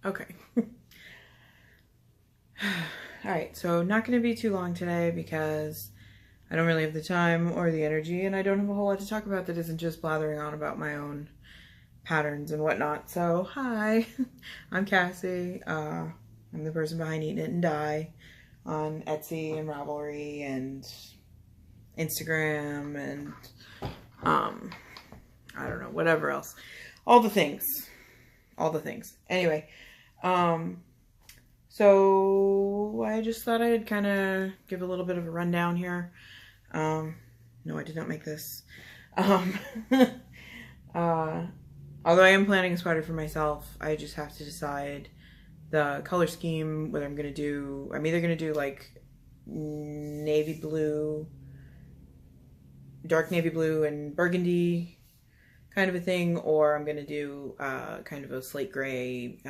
Okay. Alright, so not going to be too long today because I don't really have the time or the energy, and I don't have a whole lot to talk about that isn't just blathering on about my own patterns and whatnot. So, hi, I'm Cassie. I'm the person behind Eat Knit and Dye on Etsy and Ravelry and Instagram and I don't know, whatever else. All the things. Anyway, so I just thought I'd kind of give a little bit of a rundown here. No, I did not make this. Although I am planning a sweater for myself, I just have to decide the color scheme, whether I'm either going to do like navy blue, dark navy blue and burgundy kind of a thing, or I'm going to do kind of a slate gray,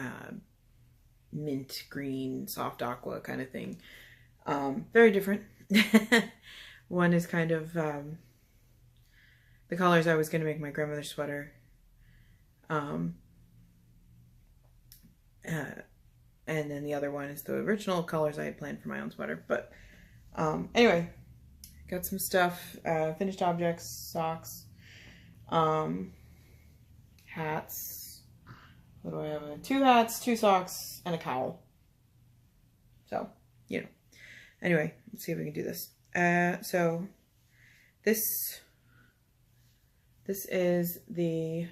mint green, soft aqua kind of thing. Very different. One is kind of the colors I was going to make my grandmother's sweater. And then the other one is the original colors I had planned for my own sweater. But anyway, got some stuff, finished objects, socks, hats. What do I have? 2 hats, 2 socks, and a cowl. So, you know. Anyway, let's see if we can do this. So this is the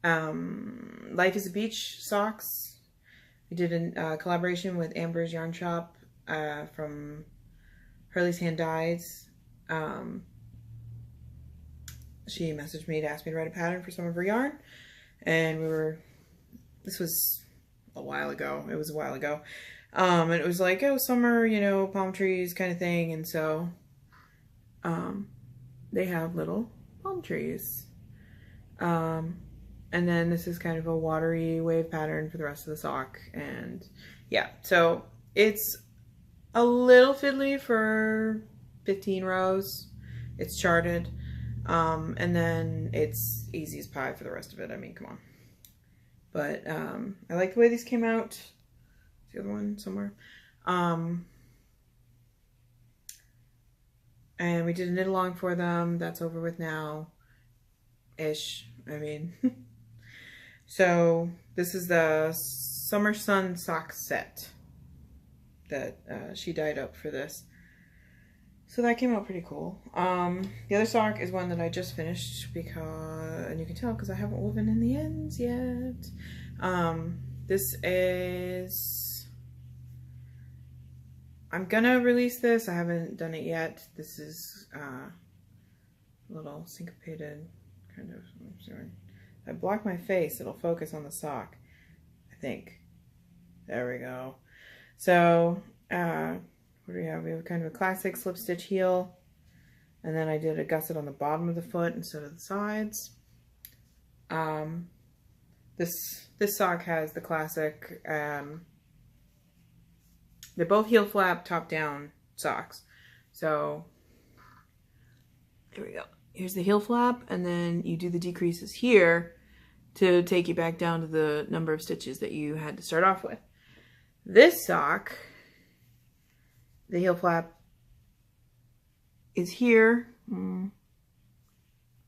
Life is a Beach socks. We did a collaboration with Amber's Yarn Shop from Hurley's Hand Dyes. She messaged me to ask me to write a pattern for some of her yarn, and this was a while ago. It was a while ago. And it was like, oh, summer, you know, palm trees kind of thing. And so, they have little palm trees. And then this is kind of a watery wave pattern for the rest of the sock. And yeah, so it's a little fiddly for 15 rows. It's charted. And then it's easy as pie for the rest of it. I mean, come on. But, I like the way these came out. The other one somewhere. And we did a knit along for them. That's over with now. Ish. I mean. So this is the Summer Sun sock set that she dyed up for this. So that came out pretty cool. The other sock is one that I just finished because, and you can tell because I haven't woven in the ends yet. This is, I'm gonna release this. I haven't done it yet. This is a little syncopated kind of, sorry. If I block my face, it'll focus on the sock, I think. There we go. So, what do we have? We have kind of a classic slip stitch heel. And then I did a gusset on the bottom of the foot instead of the sides. This sock has the classic, they're both heel flap, top down socks. So, there we go. Here's the heel flap, and then you do the decreases here to take you back down to the number of stitches that you had to start off with. This sock, the heel flap is here.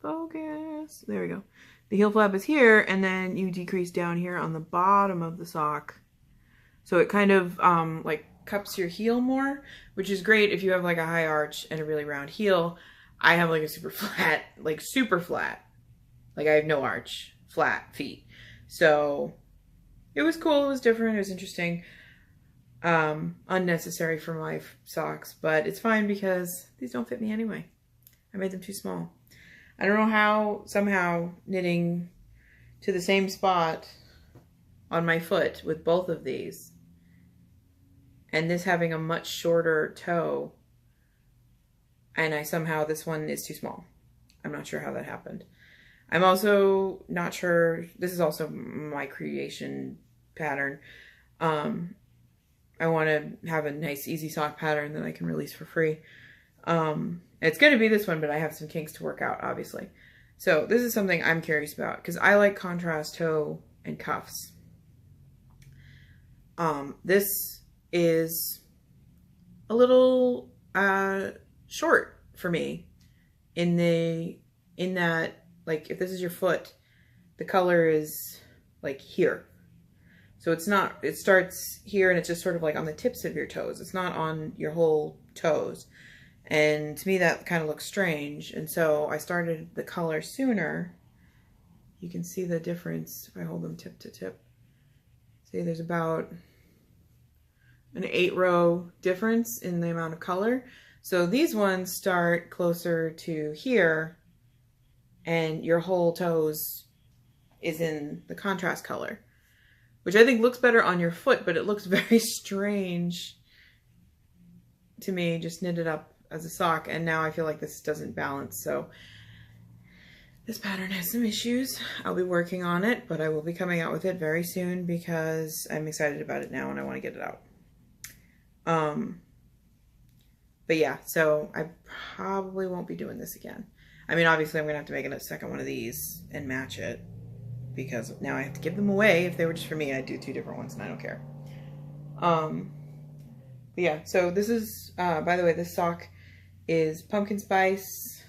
Focus. There we go. The heel flap is here, and then you decrease down here on the bottom of the sock. So it kind of like cups your heel more, which is great if you have like a high arch and a really round heel. I have like a super flat. Like I have no arch, flat feet. So it was cool. It was different. It was interesting. Unnecessary for my socks, but it's fine because these don't fit me anyway. I made them too small. I don't know how somehow knitting to the same spot on my foot with both of these and this having a much shorter toe, and this one is too small. I'm not sure how that happened. I'm also not sure, this is also my creation pattern. I want to have a nice easy sock pattern that I can release for free. It's going to be this one, but I have some kinks to work out, obviously. So this is something I'm curious about because I like contrast toe and cuffs. This is a little short for me in that, like, if this is your foot, the color is like here. So it's not, it starts here and it's just sort of like on the tips of your toes. It's not on your whole toes. And to me that kind of looks strange. And so I started the color sooner. You can see the difference if I hold them tip to tip. See, there's about an 8-row difference in the amount of color. So these ones start closer to here and your whole toes is in the contrast color, which I think looks better on your foot, but it looks very strange to me, just knitted up as a sock. And now I feel like this doesn't balance. So this pattern has some issues. I'll be working on it, but I will be coming out with it very soon because I'm excited about it now and I want to get it out. But yeah, so I probably won't be doing this again. I mean, obviously I'm going to have to make a second one of these and match it because now I have to give them away. If they were just for me, I'd do 2 different ones and I don't care. But yeah, so this is, by the way, this sock is pumpkin spice,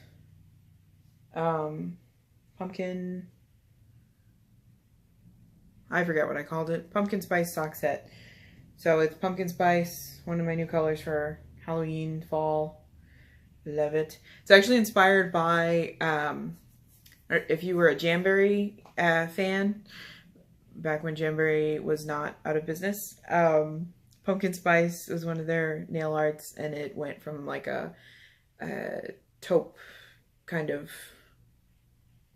pumpkin, I forget what I called it, pumpkin spice sock set. So it's pumpkin spice, one of my new colors for Halloween, fall. Love it. It's actually inspired by, if you were a Jamberry fan, back when Jamberry was not out of business, pumpkin spice was one of their nail arts, and it went from like a taupe kind of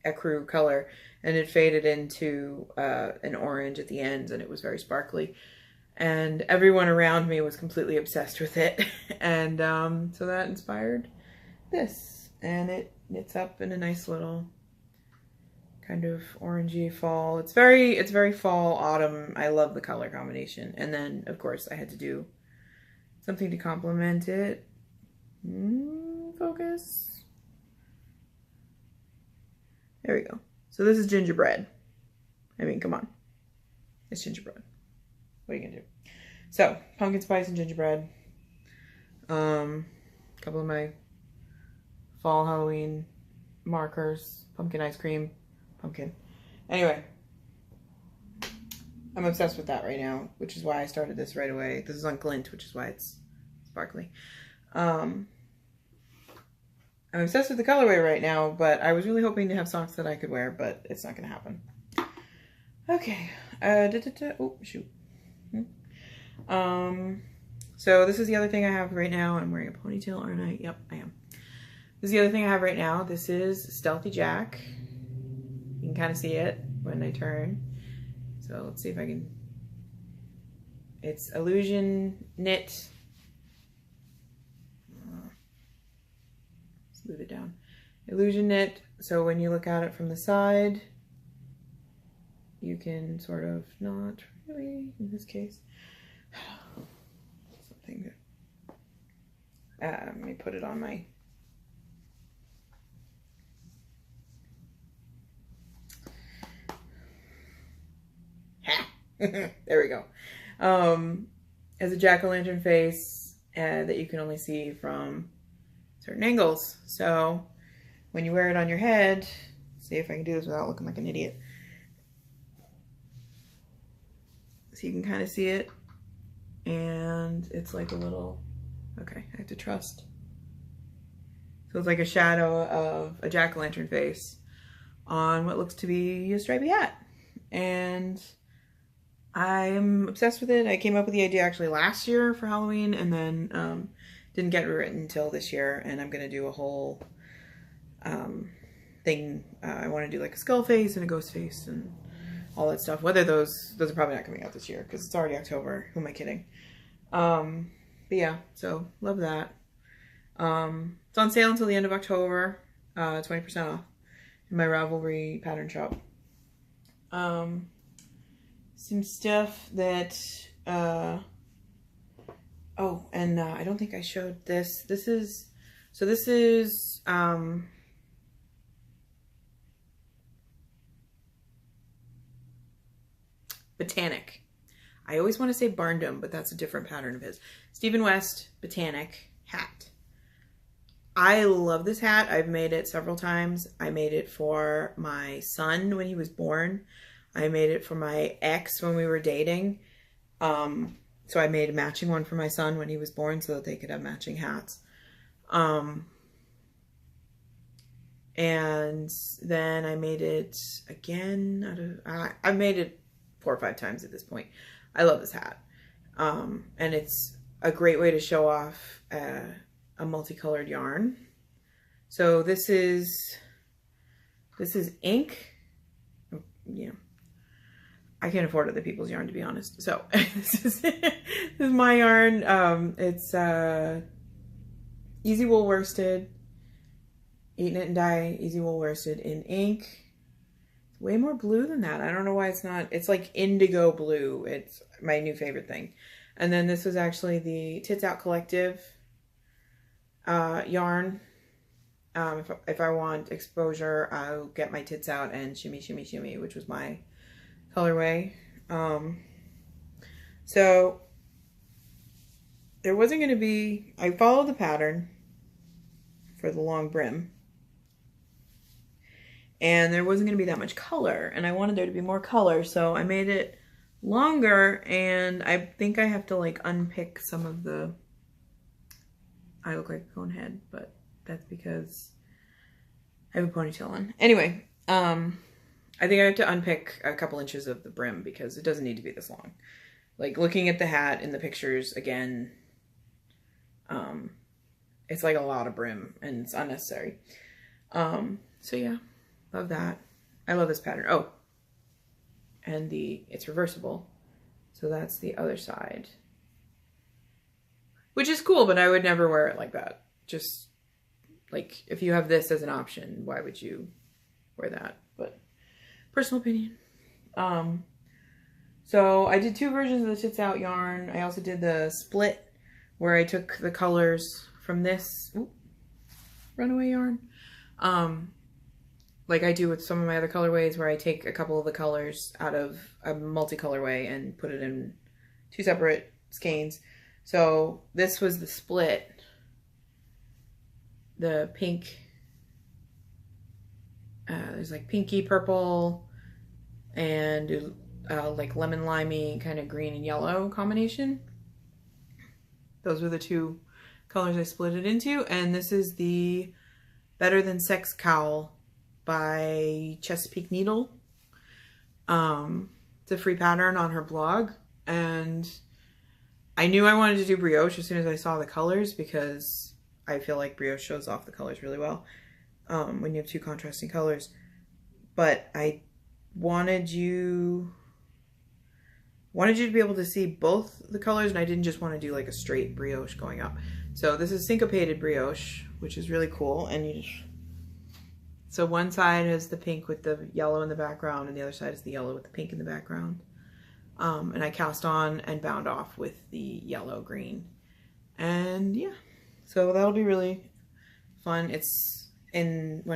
ecru color, and it faded into an orange at the ends, and it was very sparkly. And everyone around me was completely obsessed with it. And so that inspired this. And it knits up in a nice little kind of orangey fall. It's very fall, autumn. I love the color combination. And then, of course, I had to do something to complement it. Focus. There we go. So this is gingerbread. I mean, come on. It's gingerbread. What are you gonna do? So, pumpkin spice and gingerbread. A couple of my fall Halloween markers. Pumpkin ice cream. Pumpkin. Anyway. I'm obsessed with that right now, which is why I started this right away. This is on glint, which is why it's sparkly. I'm obsessed with the colorway right now, but I was really hoping to have socks that I could wear, but it's not gonna happen. Okay. Oh, shoot. So this is the other thing I have right now. I'm wearing a ponytail, aren't I? Yep, I am. This is the other thing I have right now. This is Stealthy Jack. You can kind of see it when I turn. So let's see if I can. It's illusion knit. Let's move it down. Illusion knit. So when you look at it from the side, you can sort of, not really in this case. Something that, let me put it on my, there we go. As a jack-o'-lantern face that you can only see from certain angles. So when you wear it on your head, see if I can do this without looking like an idiot. So you can kind of see it, and it's like a little, okay, I have to trust. So it's like a shadow of a jack-o'-lantern face on what looks to be a stripy hat. And I'm obsessed with it. I came up with the idea actually last year for Halloween, and then didn't get it written until this year, and I'm going to do a whole thing. I want to do like a skull face and a ghost face and all that stuff. Whether those are probably not coming out this year because it's already October. Who am I kidding? But yeah, so love that. It's on sale until the end of October. 20% off in my Ravelry pattern shop. Some stuff that oh, and I don't think I showed this. This is Botanic. I always want to say Barndom, but that's a different pattern of his. Stephen West Botanic Hat. I love this hat. I've made it several times. I made it for my son when he was born. I made it for my ex when we were dating. So I made a matching one for my son when he was born so that they could have matching hats. And then I made it again. I've made it 4 or 5 times at this point. I love this hat. And it's a great way to show off a multicolored yarn. So this is ink. Yeah. I can't afford other people's yarn, to be honest. So this is my yarn. It's Easy Wool Worsted. Eat, Knit, and Dye Easy Wool Worsted in ink. It's way more blue than that. I don't know why it's not. It's like indigo blue. It's my new favorite thing. And then this was actually the Tits Out Collective yarn. If I want exposure, I'll get my Tits Out and Shimmy Shimmy Shimmy, which was my colorway. So there wasn't going to be, I followed the pattern for the long brim, and there wasn't going to be that much color, and I wanted there to be more color, so I made it longer, and I think I have to like unpick some of the, I look like a cone head, but that's because I have a ponytail on. Anyway, I think I have to unpick a couple inches of the brim because it doesn't need to be this long. Like looking at the hat in the pictures again, it's like a lot of brim and it's unnecessary. So yeah, love that. I love this pattern. Oh, and it's reversible. So that's the other side, which is cool, but I would never wear it like that. Just like if you have this as an option, why would you wear that? But personal opinion. So I did 2 versions of the Tits Out yarn. I also did the split where I took the colors from this runaway yarn. Like I do with some of my other colorways where I take a couple of the colors out of a multi-colorway and put it in 2 separate skeins. So this was the split. The pink, there's like pinky purple and like lemon limey kind of green and yellow combination. Those were the 2 colors I split it into. And this is the Better Than Sex Cowl by Chesapeake Needle. It's a free pattern on her blog, and I knew I wanted to do brioche as soon as I saw the colors because I feel like brioche shows off the colors really well when you have 2 contrasting colors. But I wanted you to be able to see both the colors, and I didn't just want to do like a straight brioche going up. So this is syncopated brioche, which is really cool. And so one side is the pink with the yellow in the background, and the other side is the yellow with the pink in the background. And I cast on and bound off with the yellow green. And yeah, so that'll be really fun. When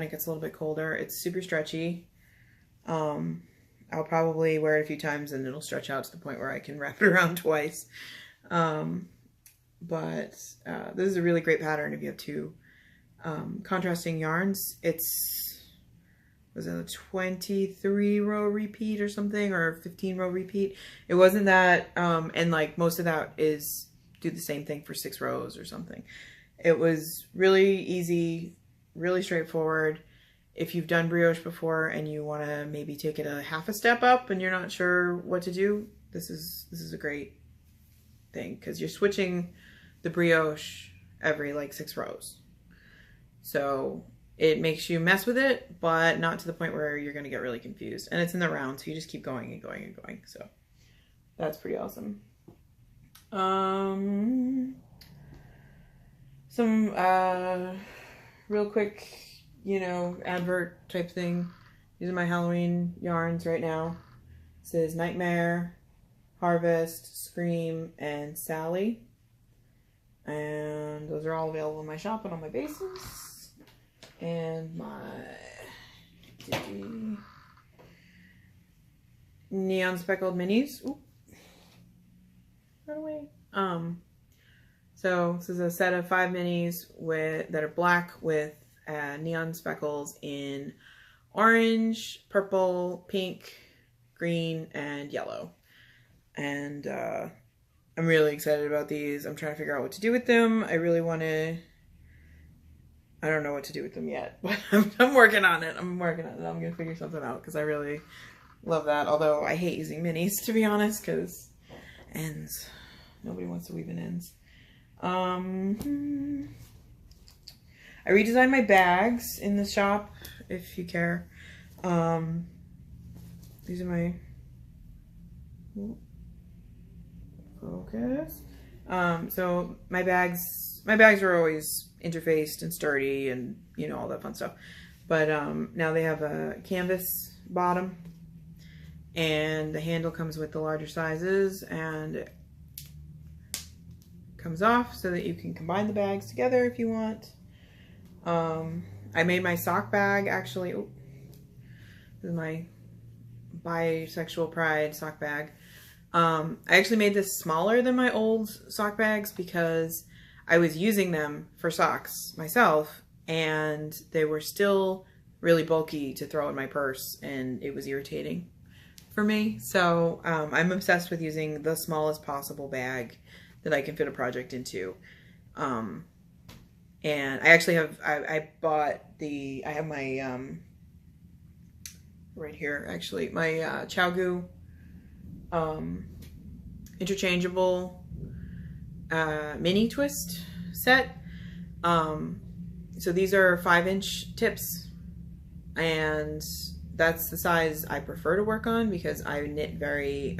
it gets a little bit colder, it's super stretchy. I'll probably wear it a few times and it'll stretch out to the point where I can wrap it around twice. But this is a really great pattern if you have 2 contrasting yarns. Was it a 23 row repeat or something, or 15 row repeat? It wasn't that, and like most of that is do the same thing for 6 rows or something. It was really easy, really straightforward. If you've done brioche before and you want to maybe take it a half a step up and you're not sure what to do, this is a great thing because you're switching the brioche every like 6 rows. So it makes you mess with it, but not to the point where you're going to get really confused. And it's in the round, so you just keep going and going and going. So that's pretty awesome. Some real quick, advert type thing. These are my Halloween yarns right now. This is Nightmare, Harvest, Scream, and Sally. And those are all available in my shop and on my bases. And my neon speckled minis. Ooh. Run away. So this is a set of 5 minis that are black with neon speckles in orange, purple, pink, green, and yellow. And I'm really excited about these. I'm trying to figure out what to do with them. I don't know what to do with them yet, but I'm working on it. I'm going to figure something out because I really love that. Although I hate using minis, to be honest, because ends. Nobody wants to weave in ends. I redesigned my bags in the shop, if you care. These are my focus. So my bags are always interfaced and sturdy and, you know, all that fun stuff. But now they have a canvas bottom, and the handle comes with the larger sizes, and it comes off so that you can combine the bags together if you want. I made my sock bag actually. Oh, this is my bisexual pride sock bag. I actually made this smaller than my old sock bags because I was using them for socks myself, and they were still really bulky to throw in my purse, and it was irritating for me. So I'm obsessed with using the smallest possible bag that I can fit a project into. And I actually have, I have my, right here actually, my ChiaoGoo interchangeable mini twist set. So these are 5-inch tips, and that's the size I prefer to work on because I knit very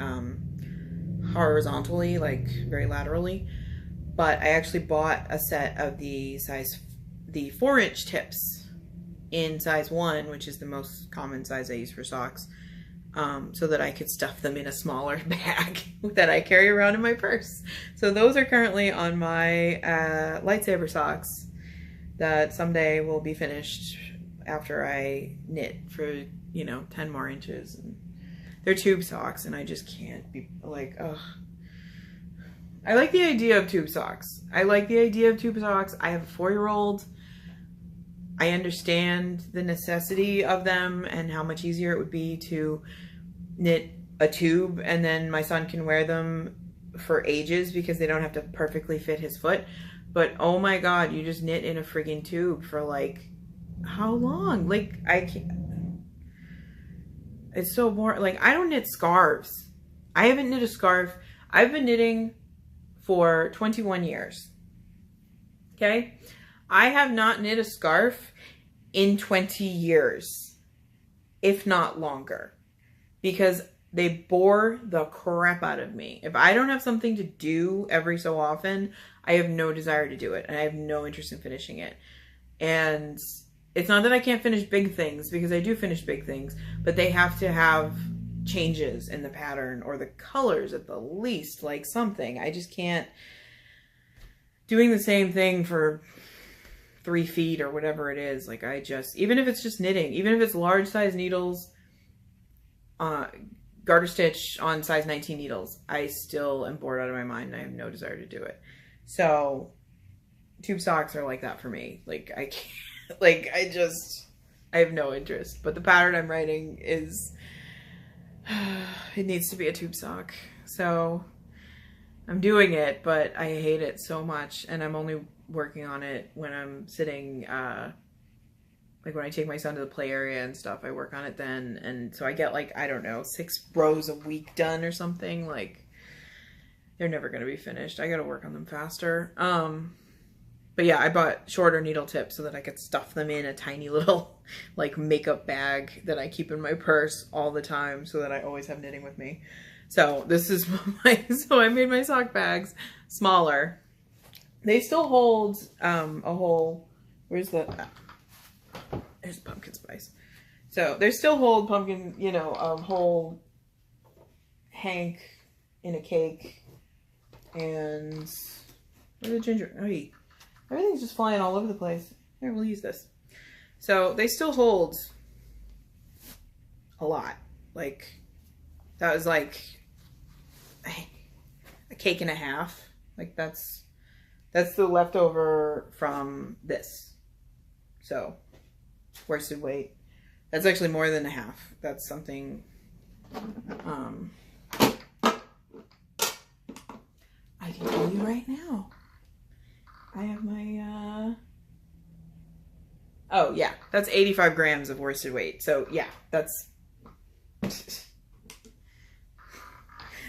horizontally, like very laterally. But I actually bought a set of the 4-inch tips in size 1, which is the most common size I use for socks, so that I could stuff them in a smaller bag that I carry around in my purse. So those are currently on my lightsaber socks that someday will be finished after I knit for, 10 more inches. And they're tube socks, and I just can't be like, ugh. I like the idea of tube socks. I have a 4-year-old. I understand the necessity of them and how much easier it would be to knit a tube, and then my son can wear them for ages because they don't have to perfectly fit his foot. But oh my god, you just knit in a friggin' tube for like, how long? Like, I can't. It's so boring. Like, I don't knit scarves. I haven't knit a scarf. I've been knitting for 21 years. Okay? I have not knit a scarf in 20 years, if not longer, because they bore the crap out of me. If I don't have something to do every so often, I have no desire to do it, and I have no interest in finishing it. And it's not that I can't finish big things, because I do finish big things, but they have to have changes in the pattern or the colors at the least, like something. I just can't. Doing the same thing for 3 feet or whatever it is, like even if it's just knitting, even if it's large size needles, garter stitch on size 19 needles, I still am bored out of my mind and I have no desire to do it. So tube socks are like that for me. Like, I can't, like, I have no interest. But the pattern I'm writing is, it needs to be a tube sock. So I'm doing it, but I hate it so much, and I'm only working on it when I'm sitting, like when I take my son to the play area and stuff, I work on it then, and so I get like, I don't know, 6 rows a week done or something. Like, they're never going to be finished. I got to work on them faster. But yeah, I bought shorter needle tips so that I could stuff them in a tiny little like makeup bag that I keep in my purse all the time so that I always have knitting with me. So this is so I made my sock bags smaller. They still hold a whole, there's pumpkin spice. So they still hold pumpkin, a whole hank in a cake. And where's the ginger? Oh, everything's just flying all over the place. Here, we'll use this. So they still hold a lot. Like, that was like, I a cake and a half. Like that's the leftover from this. So worsted weight. That's actually more than a half. That's something I can tell you right now. I have my oh yeah, that's 85 grams of worsted weight. So yeah, that's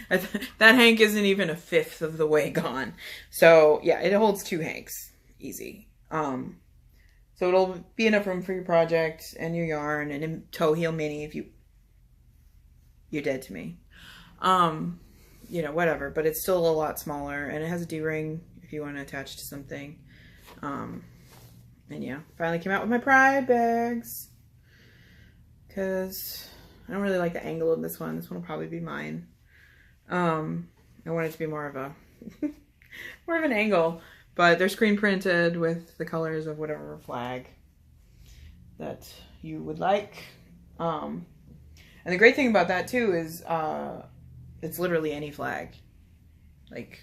that hank isn't even a fifth of the way gone. So yeah, it holds 2 hanks. Easy. So it'll be enough room for your project and your yarn and a toe heel mini if you're dead to me. You know, whatever, but it's still a lot smaller and it has a D-ring if you want to attach to something. And yeah, finally came out with my pride bags because I don't really like the angle of this one. This one will probably be mine. I want it to be more of an angle, but they're screen printed with the colors of whatever flag that you would like. And the great thing about that too is, it's literally any flag. Like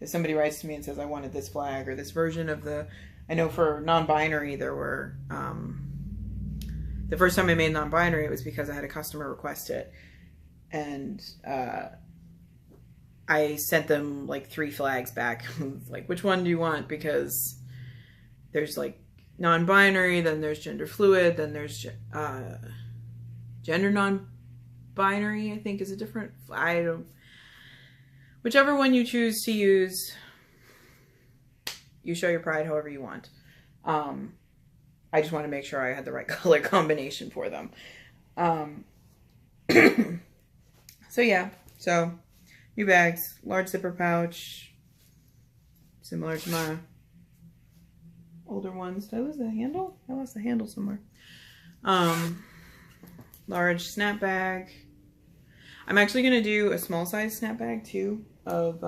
if somebody writes to me and says, I wanted this flag or this version of I know for non-binary, there were, the first time I made non-binary, it was because I had a customer request it. And, I sent them like 3 flags back. Like, which one do you want? Because there's like non-binary, then there's gender fluid, then there's, gender non-binary, I think is a different, whichever one you choose to use, you show your pride however you want. I just want to make sure I had the right color combination for them. So yeah, so new bags, large zipper pouch, similar to my older ones. Did I lose the handle? I lost the handle somewhere. Large snap bag. I'm actually going to do a small size snap bag too of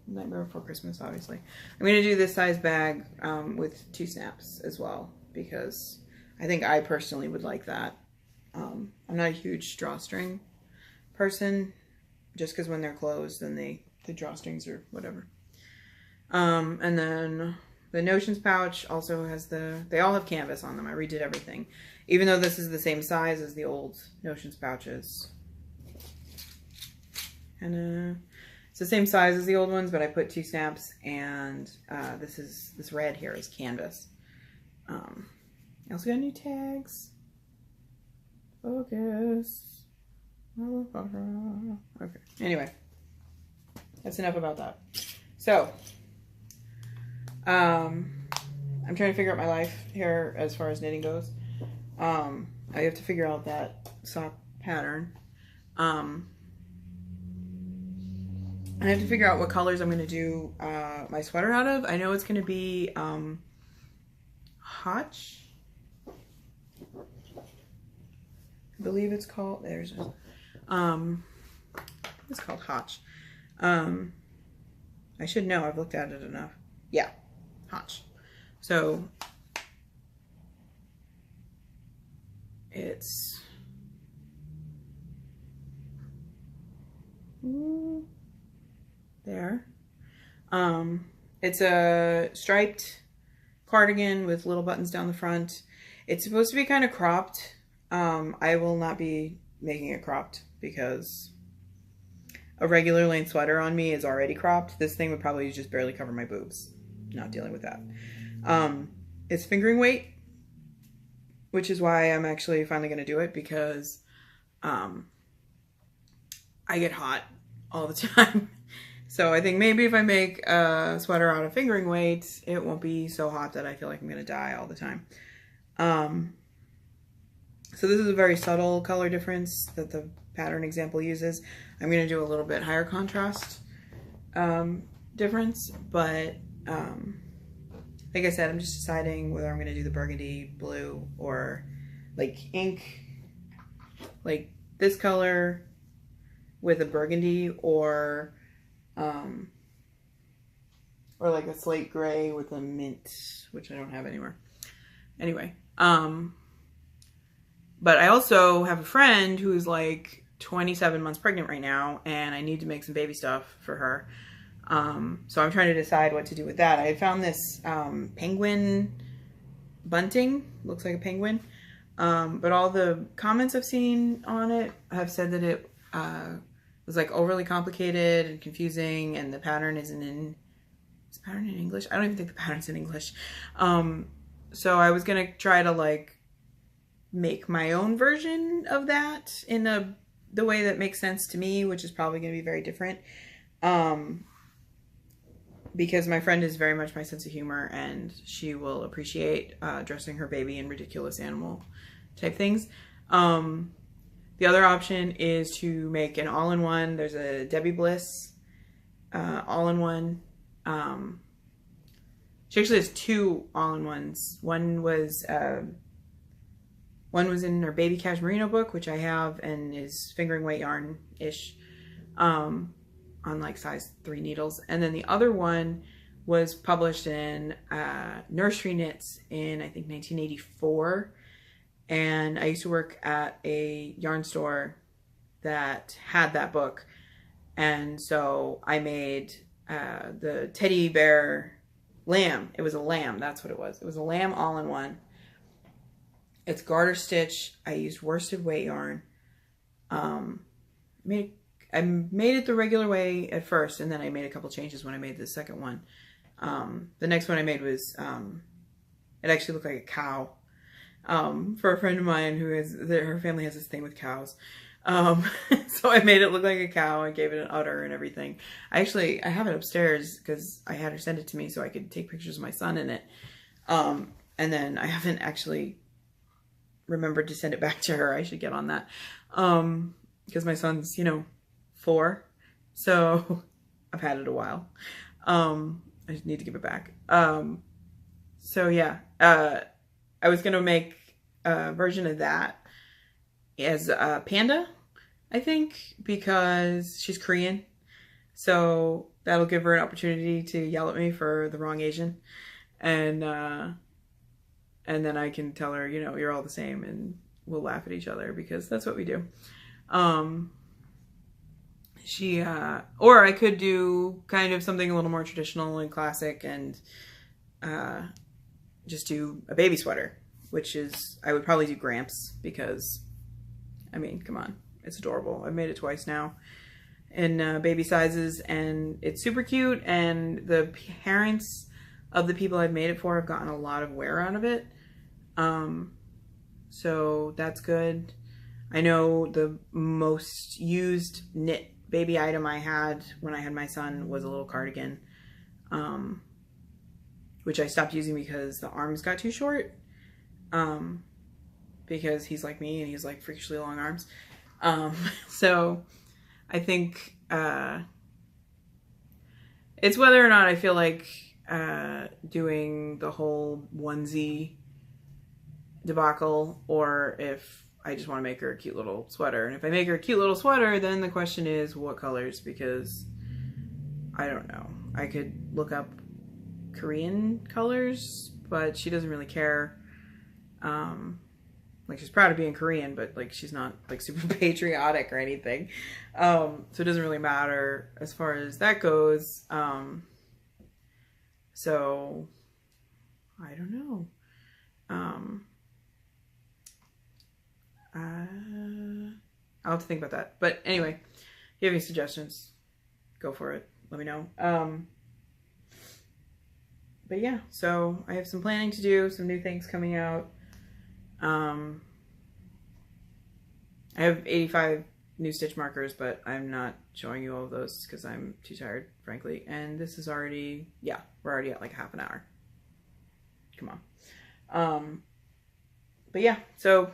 Nightmare Before Christmas, obviously. I'm going to do this size bag with 2 snaps as well because I think I personally would like that. I'm not a huge drawstring person just because when they're closed then the drawstrings or whatever. And then the Notions pouch also has they all have canvas on them. I redid everything. Even though this is the same size as the old Notions pouches. And it's the same size as the old ones, but I put 2 snaps and this red here is canvas. I also got new tags. Focus. Okay. Anyway, that's enough about that. So, I'm trying to figure out my life here as far as knitting goes. I have to figure out that sock pattern. I have to figure out what colors I'm going to do my sweater out of. I know it's going to be Hauch. I believe it's called. There's a. It's called Hauch. I should know. I've looked at it enough. Yeah, Hauch. So it's there. It's a striped cardigan with little buttons down the front. It's supposed to be kind of cropped. I will not be making it cropped because a regular length sweater on me is already cropped. This thing would probably just barely cover my boobs. Not dealing with that. It's fingering weight, which is why I'm actually finally going to do it because I get hot all the time. So I think maybe if I make a sweater out of fingering weight, it won't be so hot that I feel like I'm going to die all the time. So this is a very subtle color difference that the pattern example uses. I'm going to do a little bit higher contrast difference, but like I said, I'm just deciding whether I'm going to do the burgundy blue or like ink, like this color with a burgundy or like a slate gray with a mint, which I don't have anywhere. Anyway, but I also have a friend who's like, 27 months pregnant right now, and I need to make some baby stuff for her. So I'm trying to decide what to do with that. I had found this penguin bunting. Looks like a penguin. But all the comments I've seen on it have said that it was like overly complicated and confusing, and the pattern isn't in... Is the pattern in English? I don't even think the pattern's in English. So I was going to try to like make my own version of that in the way that makes sense to me, which is probably going to be very different. Because my friend is very much my sense of humor, and she will appreciate dressing her baby in ridiculous animal type things. The other option is to make an all-in-one. There's a Debbie Bliss all-in-one. She actually has two all-in-ones. One was in her baby cashmerino book, which I have, and is fingering weight yarn-ish, on like size 3 needles. And then the other one was published in Nursery Knits in, I think, 1984. And I used to work at a yarn store that had that book. And so I made the teddy bear lamb. It was a lamb. That's what it was. It was a lamb all-in-one. It's garter stitch. I used worsted weight yarn. I made it the regular way at first, and then I made a couple changes when I made the second one. The next one I made was, it actually looked like a cow. For a friend of mine who has, her family has this thing with cows. So I made it look like a cow and gave it an udder and everything. I have it upstairs because I had her send it to me so I could take pictures of my son in it. And then I haven't actually remembered to send it back to her. I should get on that. Because my son's, 4. So I've had it a while. I just need to give it back. So yeah, I was going to make a version of that as a panda, I think, because she's Korean. So that'll give her an opportunity to yell at me for the wrong Asian. And then I can tell her, you're all the same, and we'll laugh at each other because that's what we do. Or I could do kind of something a little more traditional and classic and just do a baby sweater, which is, I would probably do Gramps because, come on, it's adorable. I've made it twice now in baby sizes, and it's super cute, and the parents of the people I've made it for have gotten a lot of wear out of it. So that's good. I know the most used knit baby item I had when I had my son was a little cardigan, which I stopped using because the arms got too short, because he's like me and he's like freakishly long arms. So I think it's whether or not I feel like doing the whole onesie debacle, or if I just want to make her a cute little sweater. And if I make her a cute little sweater, then the question is what colors, because I don't know. I could look up Korean colors, but she doesn't really care. Like, she's proud of being Korean, but like she's not like super patriotic or anything. So it doesn't really matter as far as that goes. So I don't know. I'll have to think about that. But anyway, if you have any suggestions, go for it. Let me know. But yeah, so I have some planning to do, some new things coming out. I have 85 new stitch markers, but I'm not showing you all of those because I'm too tired, frankly. And this is already, yeah, we're already at like half an hour. Come on. But yeah, so